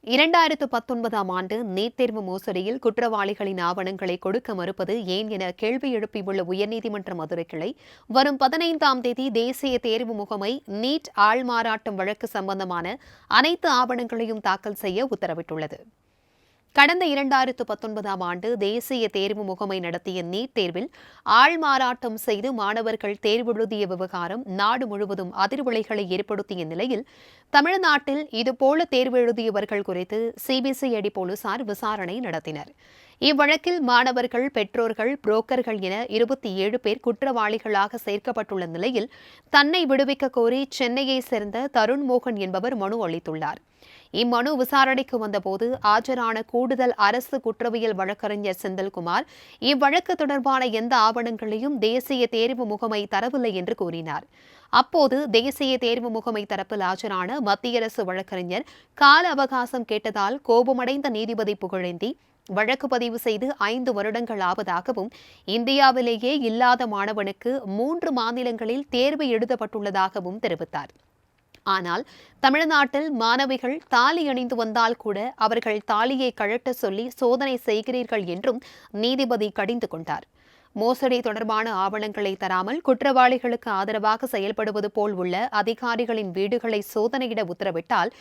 2019ஆம் ஆண்டு நீட் தேர்வு மோசடியில் குற்றவாளிகளின் ஆவணங்களை கொடுக்க மறுப்பது ஏன் என கேள்வி எழுப்பியுள்ள உயர்நீதிமன்ற மதுரை கிளை வரும் 15ஆம் தேதி தேசிய தேர்வு முகமை நீட் ஆள்மாறாட்டம் வழக்கு சம்பந்தமான அனைத்து ஆவணங்களையும் தாக்கல் செய்ய உத்தரவிட்டுள்ளது. கடந்த 2019ஆம் ஆண்டு தேசிய தேர்வு முகமை நடத்திய நீட் தேர்வில் ஆள்மாறாட்டம் செய்து மாணவர்கள் தேர்வெழுதிய விவகாரம் நாடு முழுவதும் அதிர்வலைகளை ஏற்படுத்திய நிலையில் தமிழ்நாட்டில் இதுபோல தேர்வு எழுதியவர்கள் குறித்து சிபிசிஐடி போலீசார் விசாரணை நடத்தினர். இவ்வழக்கில் மாணவர்கள், பெற்றோர்கள், புரோக்கர்கள் என 27 பேர் குற்றவாளிகளாக சேர்க்கப்பட்டுள்ள நிலையில் தன்னை விடுவிக்க கோரி சென்னையைச் சேர்ந்த தருண் மோகன் என்பவர் மனு அளித்துள்ளார். இம்மனு விசாரணைக்கு வந்தபோது ஆஜரான கூடுதல் அரசு குற்றவியல் வழக்கறிஞர் செந்தில்குமார் இவ்வழக்கு தொடர்பான எந்த ஆவணங்களையும் தேசிய தேர்வு முகமை தரவில்லை என்று கூறினார். அப்போது தேசிய தேர்வு முகமை தரப்பில் ஆஜரான மத்திய அரசு வழக்கறிஞர் கால அவகாசம் கேட்டதால் கோபமடைந்த நீதிபதி புகழேந்தி வழக்கு பதிவு செய்து 5 வருடங்கள் ஆவதாகவும் இந்தியாவிலேயே இல்லாத மாணவனுக்கு 3 மாநிலங்களில் தேர்வு எழுதப்பட்டுள்ளதாகவும் தெரிவித்தார். ஆனால் தமிழ்நாட்டில் மாணவிகள் தாலி அணிந்து வந்தால் கூட அவர்கள் தாலியை கழட்ட சொல்லி சோதனை செய்கிறீர்கள் என்றும் நீதிபதி கடிந்து கொண்டார். மோசடி தொடர்பான ஆவணங்களை தராமல் குற்றவாளிகளுக்கு ஆதரவாக செயல்படுவது போல் உள்ள அதிகாரிகளின் வீடுகளை சோதனையிட உத்தரவிட்டால்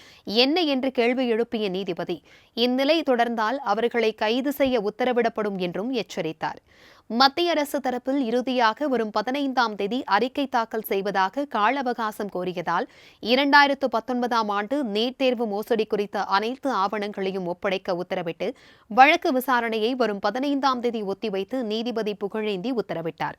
என்ன என்று கேள்வி எழுப்பிய நீதிபதி இந்நிலை தொடர்ந்தால் அவர்களை கைது செய்ய உத்தரவிடப்படும் என்றும் எச்சரித்தார். மத்திய அரசு தரப்பில் இறுதியாக வரும் 15ஆம் தேதி அறிக்கை தாக்கல் செய்வதாக கால அவகாசம் கோரியதால் 2019ஆம் ஆண்டு நீட் தேர்வு மோசடி குறித்த அனைத்து ஆவணங்களையும் ஒப்படைக்க உத்தரவிட்டு வழக்கு விசாரணையை வரும் 15ஆம் தேதி ஒத்திவைத்து நீதிபதி புகழேந்தி உத்தரவிட்டார்.